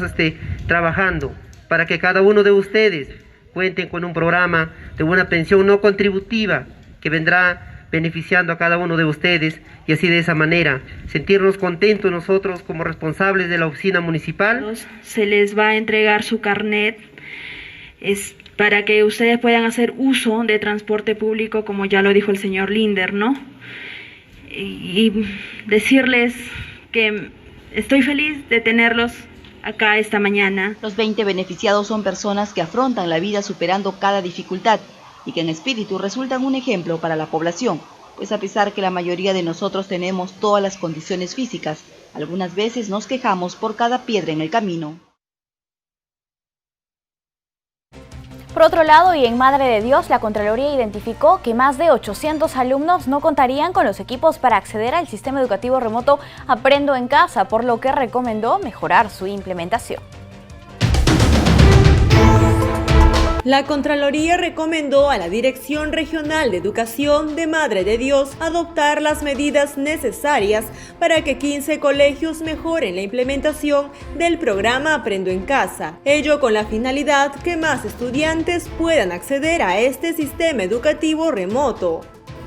Speaker 9: trabajando para que cada uno de ustedes cuenten con un programa de una pensión no contributiva que vendrá beneficiando a cada uno de ustedes y así de esa manera sentirnos contentos nosotros como responsables de la oficina municipal.
Speaker 10: Se les va a entregar su carnet para que ustedes puedan hacer uso de transporte público, como ya lo dijo el señor Linder, ¿no? Y decirles que estoy feliz de tenerlos acá esta mañana.
Speaker 8: Los 20 beneficiados son personas que afrontan la vida superando cada dificultad y que en espíritu resultan un ejemplo para la población, pues a pesar que la mayoría de nosotros tenemos todas las condiciones físicas, algunas veces nos quejamos por cada piedra en el camino.
Speaker 1: Por otro lado, y en Madre de Dios, la Contraloría identificó que más de 800 alumnos no contarían con los equipos para acceder al sistema educativo remoto Aprendo en Casa, por lo que recomendó mejorar su implementación.
Speaker 4: La Contraloría recomendó a la Dirección Regional de Educación de Madre de Dios adoptar las medidas necesarias para que 15 colegios mejoren la implementación del programa Aprendo en Casa, ello con la finalidad que más estudiantes puedan acceder a este sistema educativo remoto.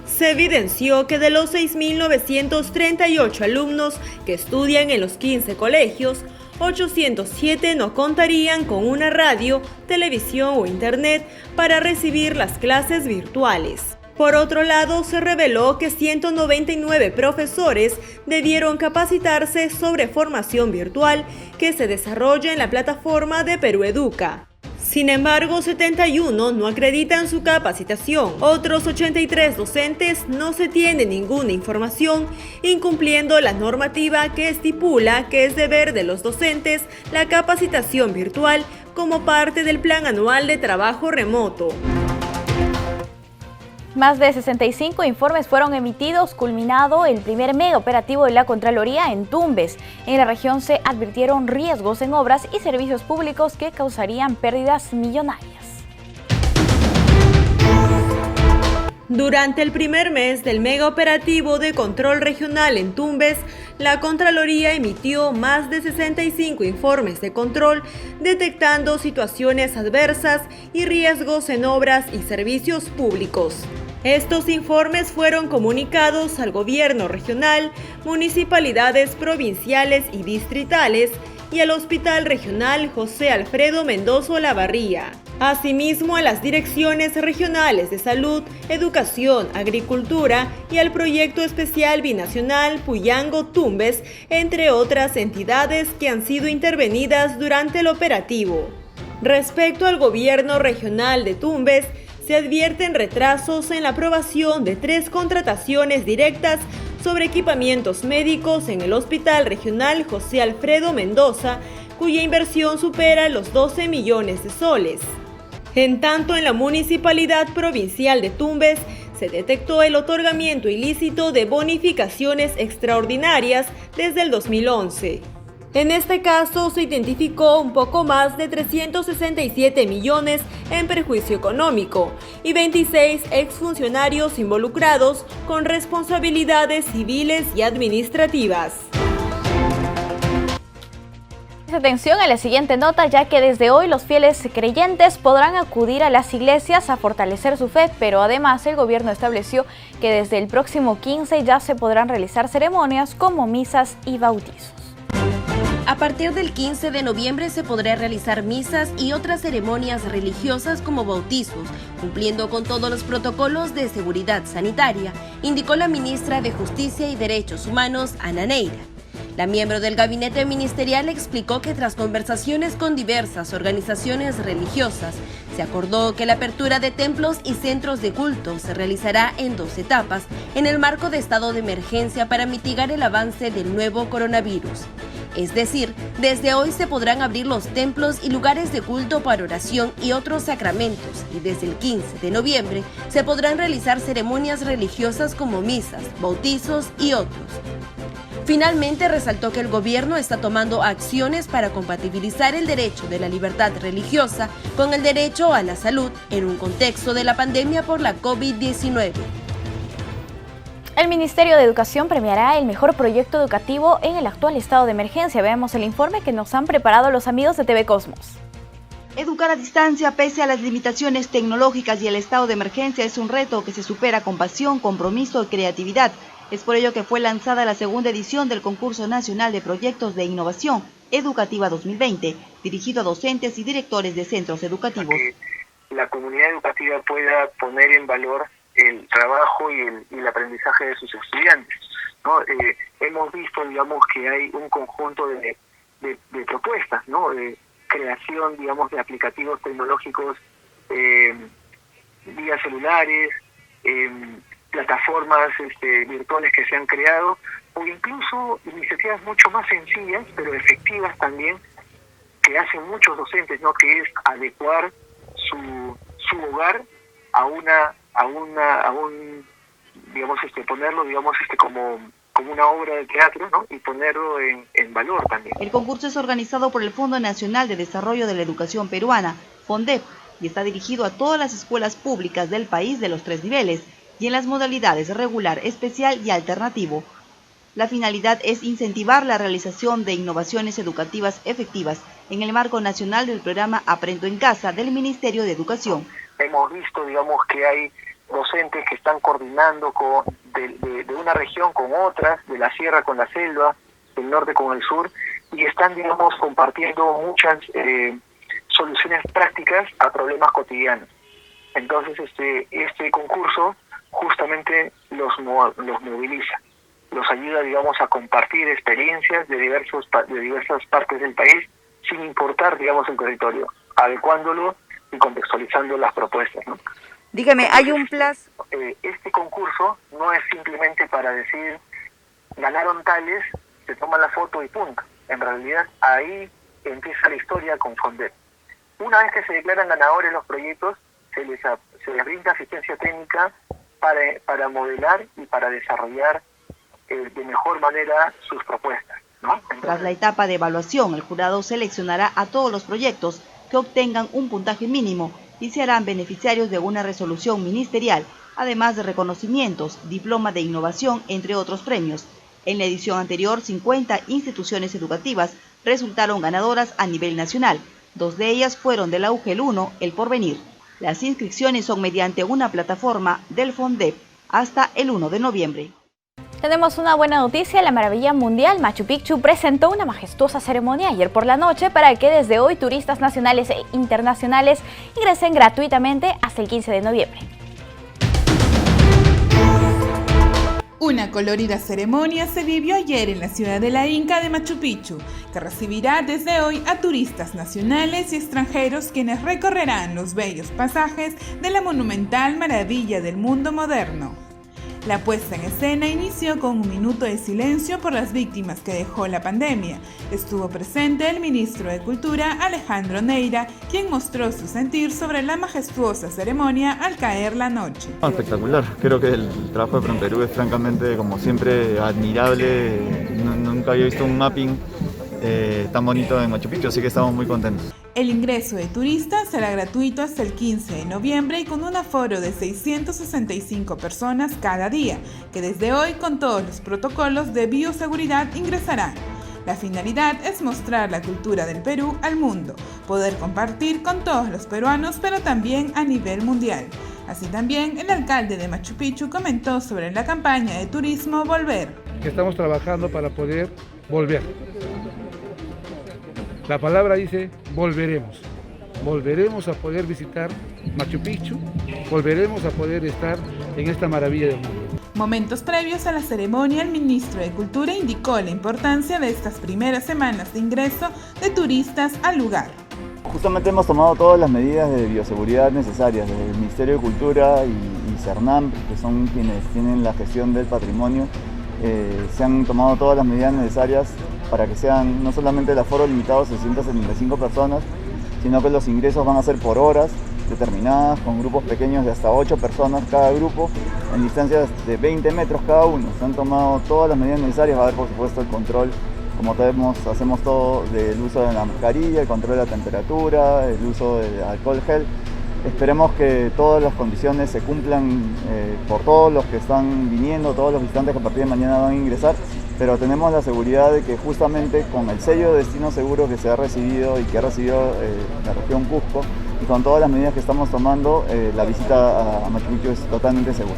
Speaker 4: Se evidenció que de los 6.938 alumnos que estudian en los 15 colegios, 807 no contarían con una radio, televisión o internet para recibir las clases virtuales. Por otro lado, se reveló que 199 profesores debieron capacitarse sobre formación virtual que se desarrolla en la plataforma de Perú Educa. Sin embargo, 71 no acreditan su capacitación. Otros 83 docentes no se tiene ninguna información, incumpliendo la normativa que estipula que es deber de los docentes la capacitación virtual como parte del Plan Anual de Trabajo Remoto.
Speaker 1: Más de 65 informes fueron emitidos, culminado el primer mega operativo de la Contraloría en Tumbes. En la región se advirtieron riesgos en obras y servicios públicos que causarían pérdidas millonarias.
Speaker 4: Durante el primer mes del mega operativo de control regional en Tumbes, la Contraloría emitió más de 65 informes de control, detectando situaciones adversas y riesgos en obras y servicios públicos. Estos informes fueron comunicados al gobierno regional, municipalidades provinciales y distritales y al Hospital Regional José Alfredo Mendoza Olavarría. Asimismo, a las direcciones regionales de salud, educación, agricultura y al proyecto especial binacional Puyango-Tumbes, entre otras entidades que han sido intervenidas durante el operativo. Respecto al gobierno regional de Tumbes, se advierten retrasos en la aprobación de 3 contrataciones directas sobre equipamientos médicos en el Hospital Regional José Alfredo Mendoza, cuya inversión supera los 12 millones de soles. En tanto, en la Municipalidad Provincial de Tumbes se detectó el otorgamiento ilícito de bonificaciones extraordinarias desde el 2011. En este caso se identificó un poco más de 367 millones en perjuicio económico y 26 exfuncionarios involucrados con responsabilidades civiles y administrativas.
Speaker 1: Atención a la siguiente nota, ya que desde hoy los fieles creyentes podrán acudir a las iglesias a fortalecer su fe, pero además el gobierno estableció que desde el próximo 15 ya se podrán realizar ceremonias como misas y bautizos.
Speaker 11: A partir del 15 de noviembre se podrá realizar misas y otras ceremonias religiosas como bautizos, cumpliendo con todos los protocolos de seguridad sanitaria, indicó la ministra de Justicia y Derechos Humanos, Ana Neira. La miembro del gabinete ministerial explicó que tras conversaciones con diversas organizaciones religiosas, se acordó que la apertura de templos y centros de culto se realizará en 2 etapas en el marco de estado de emergencia para mitigar el avance del nuevo coronavirus. Es decir, desde hoy se podrán abrir los templos y lugares de culto para oración y otros sacramentos, y desde el 15 de noviembre se podrán realizar ceremonias religiosas como misas, bautizos y otros. Finalmente, resaltó que el gobierno está tomando acciones para compatibilizar el derecho de la libertad religiosa con el derecho a la salud en un contexto de la pandemia por la COVID-19.
Speaker 1: El Ministerio de Educación premiará el mejor proyecto educativo en el actual estado de emergencia. Veamos el informe que nos han preparado los amigos de TV Cosmos.
Speaker 8: Educar a distancia pese a las limitaciones tecnológicas y el estado de emergencia es un reto que se supera con pasión, compromiso y creatividad. Es por ello que fue lanzada la segunda edición del Concurso Nacional de Proyectos de Innovación Educativa 2020, dirigido a docentes y directores de centros educativos.
Speaker 12: Que la comunidad educativa pueda poner en valor el trabajo y el aprendizaje de sus estudiantes, ¿no? Hemos visto, digamos, que hay un conjunto de propuestas, ¿no? De creación, digamos, de aplicativos tecnológicos vía celulares, plataformas virtuales que se han creado, o incluso iniciativas mucho más sencillas, pero efectivas también, que hacen muchos docentes, ¿no? Que es adecuar su hogar a un digamos, ponerlo, digamos, como una obra de teatro, ¿no? Y ponerlo en valor también.
Speaker 8: El concurso es organizado por el Fondo Nacional de Desarrollo de la Educación Peruana, FONDEP, y está dirigido a todas las escuelas públicas del país de los 3 niveles, y en las modalidades regular, especial y alternativo. La finalidad es incentivar la realización de innovaciones educativas efectivas en el marco nacional del programa Aprendo en Casa del Ministerio de Educación.
Speaker 12: Hemos visto, digamos, que hay docentes que están coordinando de una región con otras, de la sierra con la selva, del norte con el sur, y están, digamos, compartiendo muchas soluciones prácticas a problemas cotidianos. Entonces, este concurso justamente los moviliza, los ayuda, digamos, a compartir experiencias de diversas partes del país, sin importar, digamos, el territorio, adecuándolo y contextualizando las propuestas, ¿no?
Speaker 8: Dígame, ¿hay un plazo?
Speaker 12: Este concurso no es simplemente para decir, ganaron tales, se toman la foto y punto. En realidad, ahí empieza la historia con FONDEP. Una vez que se declaran ganadores los proyectos, se les brinda asistencia técnica para modelar y para desarrollar de mejor manera sus propuestas, ¿no? Entonces,
Speaker 8: tras la etapa de evaluación, el jurado seleccionará a todos los proyectos que obtengan un puntaje mínimo y se harán beneficiarios de una resolución ministerial, además de reconocimientos, diploma de innovación, entre otros premios. En la edición anterior, 50 instituciones educativas resultaron ganadoras a nivel nacional. 2 de ellas fueron de la UGEL 1, El Porvenir. Las inscripciones son mediante una plataforma del FONDEP hasta el 1 de noviembre.
Speaker 1: Tenemos una buena noticia: la maravilla mundial Machu Picchu presentó una majestuosa ceremonia ayer por la noche para que desde hoy turistas nacionales e internacionales ingresen gratuitamente hasta el 15 de noviembre.
Speaker 3: Una colorida ceremonia se vivió ayer en la ciudad de la Inca de Machu Picchu, que recibirá desde hoy a turistas nacionales y extranjeros quienes recorrerán los bellos pasajes de la monumental maravilla del mundo moderno. La puesta en escena inició con un minuto de silencio por las víctimas que dejó la pandemia. Estuvo presente el ministro de Cultura, Alejandro Neira, quien mostró su sentir sobre la majestuosa ceremonia al caer la noche.
Speaker 13: Espectacular, creo que el trabajo de PROMPERÚ es francamente, como siempre, admirable. Nunca había visto un mapping tan bonito en Machu Picchu, así que estamos muy contentos.
Speaker 3: El ingreso de turistas será gratuito hasta el 15 de noviembre y con un aforo de 665 personas cada día, que desde hoy con todos los protocolos de bioseguridad ingresarán. La finalidad es mostrar la cultura del Perú al mundo, poder compartir con todos los peruanos, pero también a nivel mundial. Así también el alcalde de Machu Picchu comentó sobre la campaña de turismo Volver.
Speaker 14: Que estamos trabajando para poder volver. La palabra dice volveremos. Volveremos a poder visitar Machu Picchu, volveremos a poder estar en esta maravilla del mundo.
Speaker 3: Momentos previos a la ceremonia, el ministro de Cultura indicó la importancia de estas primeras semanas de ingreso de turistas al lugar.
Speaker 13: Justamente hemos tomado todas las medidas de bioseguridad necesarias, desde el Ministerio de Cultura y CERNAM, que son quienes tienen la gestión del patrimonio. Se han tomado todas las medidas necesarias para que sean no solamente el aforo limitado a 675 personas, sino que los ingresos van a ser por horas determinadas, con grupos pequeños de hasta 8 personas cada grupo, en distancias de 20 metros cada uno. Se han tomado todas las medidas necesarias, va a haber por supuesto el control, como hacemos todo, del uso de la mascarilla, el control de la temperatura, el uso de alcohol gel. Esperemos que todas las condiciones se cumplan por todos los que están viniendo, todos los visitantes que a partir de mañana van a ingresar, pero tenemos la seguridad de que justamente con el sello de destino seguro que se ha recibido y que ha recibido la región Cusco, y con todas las medidas que estamos tomando, la visita a Machu Picchu es totalmente segura.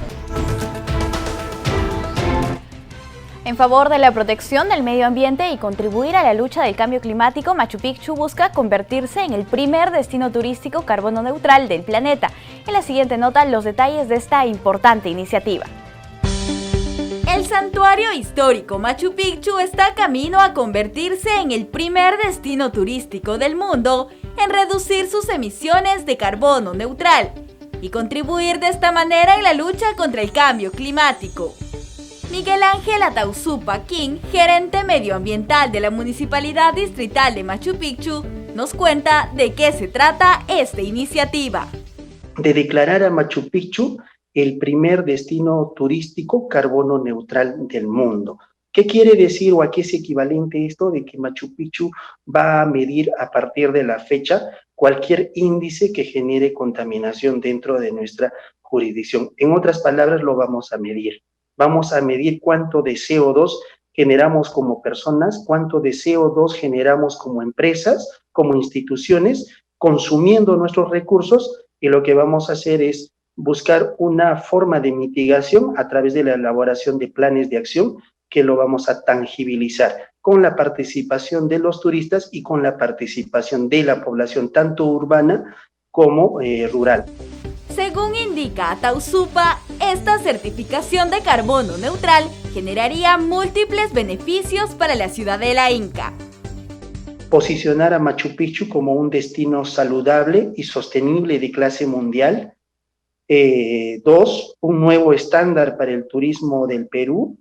Speaker 1: En favor de la protección del medio ambiente y contribuir a la lucha del cambio climático, Machu Picchu busca convertirse en el primer destino turístico carbono neutral del planeta. En la siguiente nota, los detalles de esta importante iniciativa.
Speaker 6: El santuario histórico Machu Picchu está camino a convertirse en el primer destino turístico del mundo en reducir sus emisiones de carbono neutral y contribuir de esta manera en la lucha contra el cambio climático. Miguel Ángel Atauzupa King, gerente medioambiental de la Municipalidad Distrital de Machu Picchu, nos cuenta de qué se trata esta iniciativa.
Speaker 15: De declarar a Machu Picchu el primer destino turístico carbono neutral del mundo. ¿Qué quiere decir o a qué es equivalente esto? De que Machu Picchu va a medir a partir de la fecha cualquier índice que genere contaminación dentro de nuestra jurisdicción. En otras palabras, lo vamos a medir. Vamos a medir cuánto de CO2 generamos como personas, cuánto de CO2 generamos como empresas, como instituciones, consumiendo nuestros recursos, y lo que vamos a hacer es buscar una forma de mitigación a través de la elaboración de planes de acción que lo vamos a tangibilizar con la participación de los turistas y con la participación de la población, tanto urbana como rural.
Speaker 6: Según indica Atauzupa, esta certificación de carbono neutral generaría múltiples beneficios para la ciudadela inca.
Speaker 15: Posicionar a Machu Picchu como un destino saludable y sostenible de clase mundial. 2, un nuevo estándar para el turismo del Perú.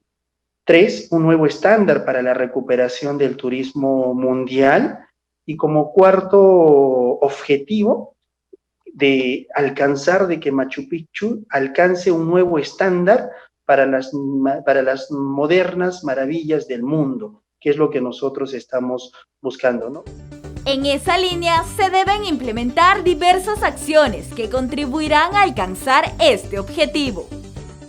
Speaker 15: 3, un nuevo estándar para la recuperación del turismo mundial. Y como cuarto objetivo, de alcanzar de que Machu Picchu alcance un nuevo estándar para las modernas maravillas del mundo, que es lo que nosotros estamos buscando, ¿no?
Speaker 6: En esa línea se deben implementar diversas acciones que contribuirán a alcanzar este objetivo.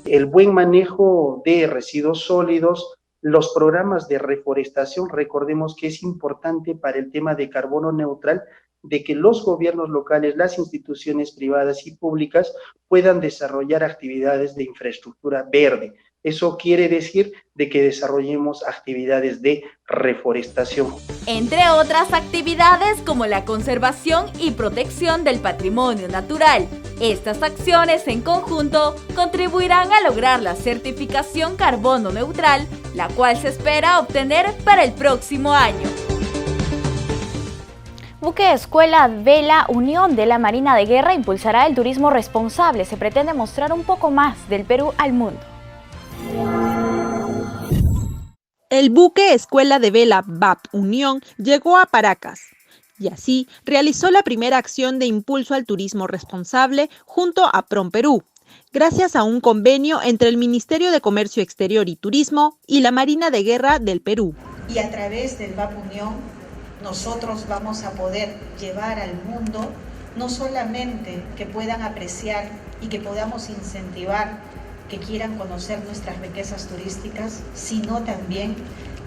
Speaker 15: El buen manejo de residuos sólidos, los programas de reforestación, recordemos que es importante para el tema de carbono neutral, de que los gobiernos locales, las instituciones privadas y públicas puedan desarrollar actividades de infraestructura verde, Eso quiere decir de que desarrollemos actividades de reforestación.
Speaker 6: Entre otras actividades como la conservación y protección del patrimonio natural. Estas acciones en conjunto contribuirán a lograr la certificación carbono neutral, la cual se espera obtener para el próximo año.
Speaker 1: Buque Escuela Vela Unión de la Marina de Guerra impulsará el turismo responsable. Se pretende mostrar un poco más del Perú al mundo.
Speaker 16: El buque Escuela de Vela VAP Unión llegó a Paracas y así realizó la primera acción de impulso al turismo responsable junto a PROMPerú, gracias a un convenio entre el Ministerio de Comercio Exterior y Turismo y la Marina de Guerra del Perú.
Speaker 17: Y a través del VAP Unión nosotros vamos a poder llevar al mundo no solamente que puedan apreciar y que podamos incentivar que quieran conocer nuestras riquezas turísticas, sino también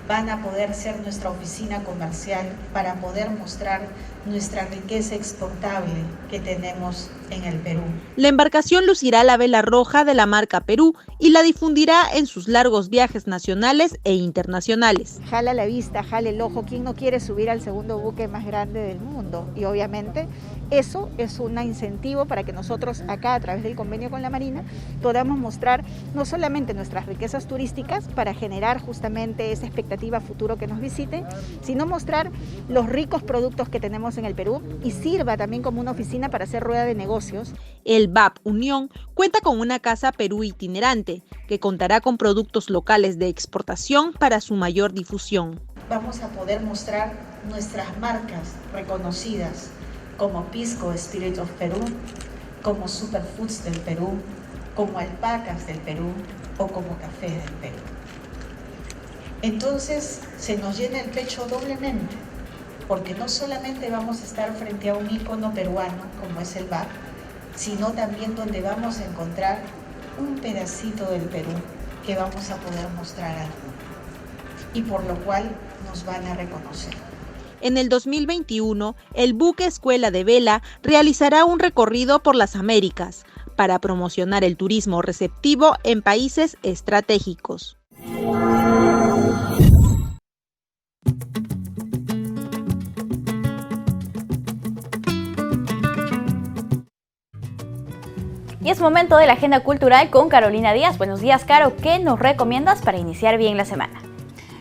Speaker 17: van a poder ser nuestra oficina comercial para poder mostrar nuestra riqueza exportable que tenemos en el Perú.
Speaker 16: La embarcación lucirá la vela roja de la marca Perú y la difundirá en sus largos viajes nacionales e internacionales.
Speaker 18: Jala la vista, jala el ojo, ¿quién no quiere subir al segundo buque más grande del mundo? Y obviamente eso es un incentivo para que nosotros acá, a través del convenio con la Marina, podamos mostrar no solamente nuestras riquezas turísticas para generar justamente esa expectativa futuro que nos visiten, sino mostrar los ricos productos que tenemos en el Perú y sirva también como una oficina para hacer rueda de negocios.
Speaker 16: El VAP Unión cuenta con una casa Perú itinerante que contará con productos locales de exportación para su mayor difusión.
Speaker 17: Vamos a poder mostrar nuestras marcas reconocidas como Pisco Spirit of Perú, como Superfoods del Perú, como Alpacas del Perú o como Café del Perú. Entonces se nos llena el pecho doblemente, porque no solamente vamos a estar frente a un ícono peruano como es el VAP, sino también donde vamos a encontrar un pedacito del Perú que vamos a poder mostrar al mundo y por lo cual nos van a reconocer.
Speaker 16: En el 2021, el buque Escuela de Vela realizará un recorrido por las Américas para promocionar el turismo receptivo en países estratégicos.
Speaker 1: Y es momento de la agenda cultural con Carolina Díaz. Buenos días, Caro. ¿Qué nos recomiendas para iniciar bien la semana?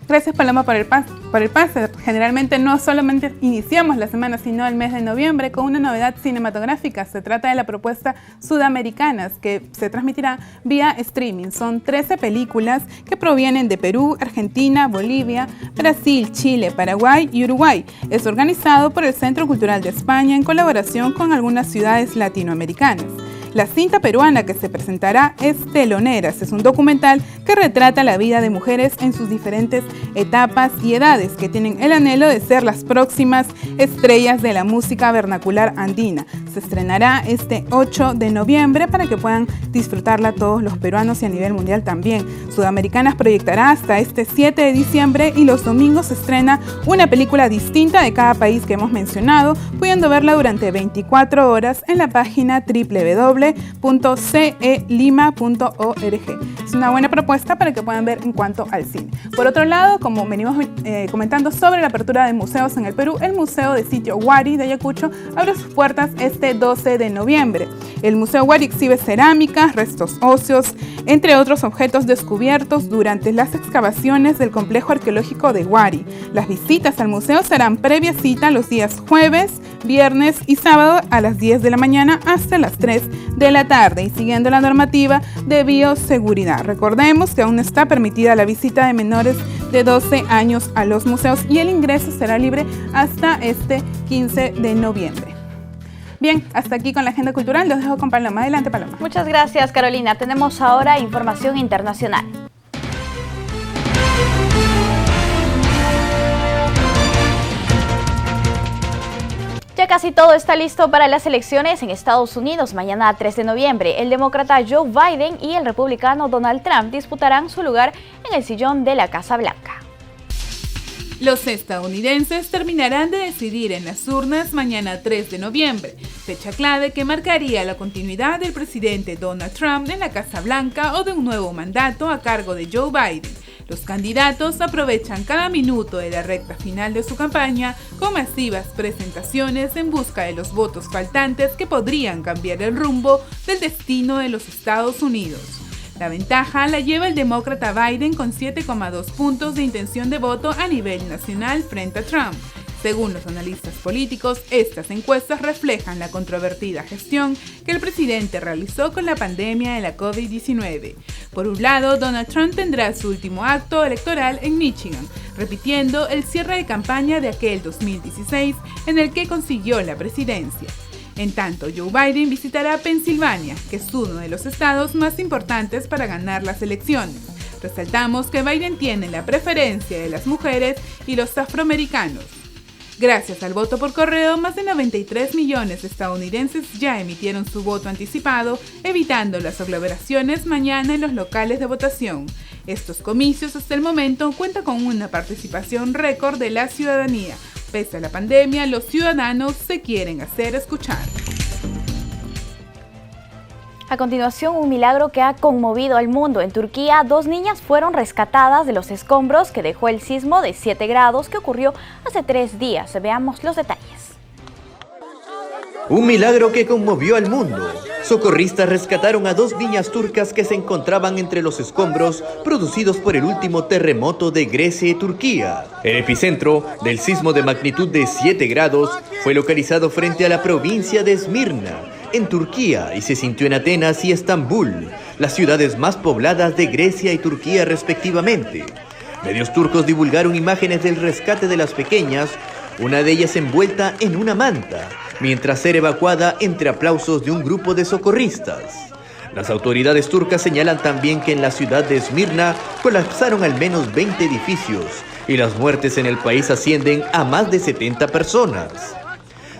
Speaker 3: Gracias, Paloma, por el pase. Generalmente no solamente iniciamos la semana, sino el mes de noviembre con una novedad cinematográfica. Se trata de la propuesta Sudamericanas, que se transmitirá vía streaming. Son 13 películas que provienen de Perú, Argentina, Bolivia, Brasil, Chile, Paraguay y Uruguay. Es organizado por el Centro Cultural de España en colaboración con algunas ciudades latinoamericanas. La cinta peruana que se presentará es Teloneras. Es un documental que retrata la vida de mujeres en sus diferentes etapas y edades que tienen el anhelo de ser las próximas estrellas de la música vernacular andina. Se estrenará este 8 de noviembre para que puedan disfrutarla todos los peruanos y a nivel mundial también. Sudamericanas proyectará hasta este 7 de diciembre y los domingos se estrena una película distinta de cada país que hemos mencionado, pudiendo verla durante 24 horas en la página www.celima.org. Es una buena propuesta para que puedan ver en cuanto al cine. Por otro lado, como venimos comentando sobre la apertura de museos en el Perú, el Museo de Sitio Huari de Ayacucho abre sus puertas este 12 de noviembre. El Museo Huari exhibe cerámicas, restos óseos, entre otros objetos descubiertos durante las excavaciones del complejo arqueológico de Huari. Las visitas al museo serán previa cita los días jueves, viernes y sábado a las 10 de la mañana hasta las 3 de la tarde y siguiendo la normativa de bioseguridad. Recordemos que aún está permitida la visita de menores de 12 años a los museos y el ingreso será libre hasta este 15 de noviembre. Bien, hasta aquí con la agenda cultural. Los dejo con Paloma. Adelante, Paloma.
Speaker 1: Muchas gracias, Carolina. Tenemos ahora información internacional. Ya casi todo está listo para las elecciones en Estados Unidos. Mañana 3 de noviembre, el demócrata Joe Biden y el republicano Donald Trump disputarán su lugar en el sillón de la Casa Blanca.
Speaker 3: Los estadounidenses terminarán de decidir en las urnas mañana 3 de noviembre, fecha clave que marcaría la continuidad del presidente Donald Trump en la Casa Blanca o de un nuevo mandato a cargo de Joe Biden. Los candidatos aprovechan cada minuto de la recta final de su campaña con masivas presentaciones en busca de los votos faltantes que podrían cambiar el rumbo del destino de los Estados Unidos. La ventaja la lleva el demócrata Biden con 7,2 puntos de intención de voto a nivel nacional frente a Trump. Según los analistas políticos, estas encuestas reflejan la controvertida gestión que el presidente realizó con la pandemia de la COVID-19. Por un lado, Donald Trump tendrá su último acto electoral en Michigan, repitiendo el cierre de campaña de aquel 2016 en el que consiguió la presidencia. En tanto, Joe Biden visitará Pensilvania, que es uno de los estados más importantes para ganar las elecciones. Resaltamos que Biden tiene la preferencia de las mujeres y los afroamericanos. Gracias al voto por correo, más de 93 millones de estadounidenses ya emitieron su voto anticipado, evitando las aglomeraciones mañana en los locales de votación. Estos comicios hasta el momento cuentan con una participación récord de la ciudadanía. Pese a la pandemia, los ciudadanos se quieren hacer escuchar.
Speaker 1: A continuación, un milagro que ha conmovido al mundo. En Turquía, 2 niñas fueron rescatadas de los escombros que dejó el sismo de 7 grados que ocurrió hace 3 días. Veamos los detalles.
Speaker 2: Un milagro que conmovió al mundo. Socorristas rescataron a 2 niñas turcas que se encontraban entre los escombros producidos por el último terremoto de Grecia y Turquía. El epicentro del sismo de magnitud de 7 grados fue localizado frente a la provincia de Esmirna, en Turquía, y se sintió en Atenas y Estambul, las ciudades más pobladas de Grecia y Turquía respectivamente. Medios turcos divulgaron imágenes del rescate de las pequeñas, una de ellas envuelta en una manta, mientras era evacuada entre aplausos de un grupo de socorristas. Las autoridades turcas señalan también que en la ciudad de Esmirna colapsaron al menos 20 edificios y las muertes en el país ascienden a más de 70 personas.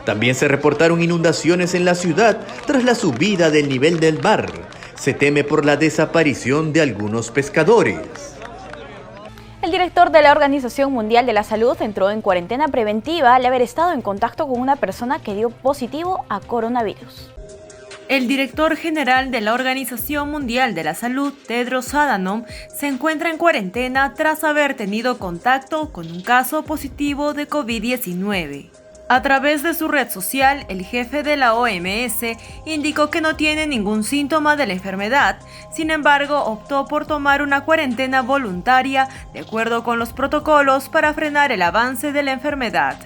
Speaker 2: También se reportaron inundaciones en la ciudad tras la subida del nivel del mar. Se teme por la desaparición de algunos pescadores.
Speaker 1: El director de la Organización Mundial de la Salud entró en cuarentena preventiva al haber estado en contacto con una persona que dio positivo a coronavirus.
Speaker 19: El director general de la Organización Mundial de la Salud, Tedros Adhanom, se encuentra en cuarentena tras haber tenido contacto con un caso positivo de COVID-19. A través de su red social, el jefe de la OMS indicó que no tiene ningún síntoma de la enfermedad, sin embargo, optó por tomar una cuarentena voluntaria de acuerdo con los protocolos para frenar el avance de la enfermedad.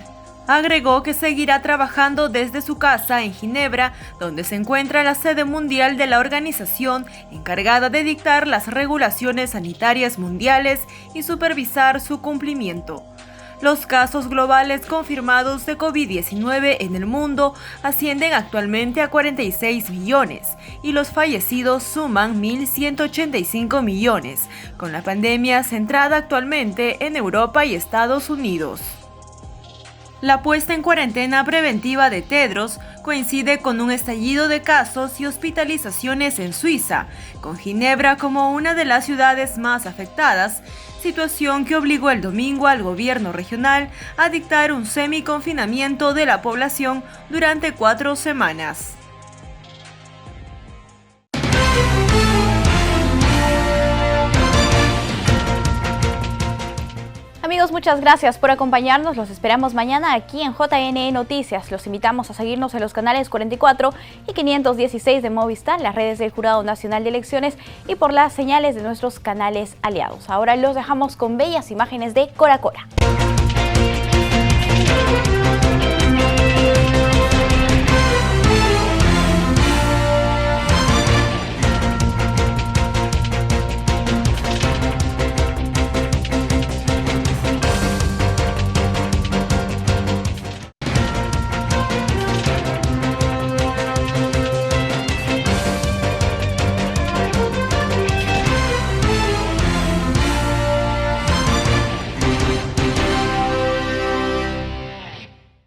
Speaker 19: Agregó que seguirá trabajando desde su casa en Ginebra, donde se encuentra la sede mundial de la organización encargada de dictar las regulaciones sanitarias mundiales y supervisar su cumplimiento. Los casos globales confirmados de COVID-19 en el mundo ascienden actualmente a 46 millones y los fallecidos suman 1.185 millones, con la pandemia centrada actualmente en Europa y Estados Unidos. La puesta en cuarentena preventiva de Tedros coincide con un estallido de casos y hospitalizaciones en Suiza, con Ginebra como una de las ciudades más afectadas, situación que obligó el domingo al gobierno regional a dictar un semi-confinamiento de la población durante 4 semanas.
Speaker 1: Amigos, muchas gracias por acompañarnos. Los esperamos mañana aquí en JNE Noticias. Los invitamos a seguirnos en los canales 44 y 516 de Movistar, las redes del Jurado Nacional de Elecciones y por las señales de nuestros canales aliados. Ahora los dejamos con bellas imágenes de Cora Cora.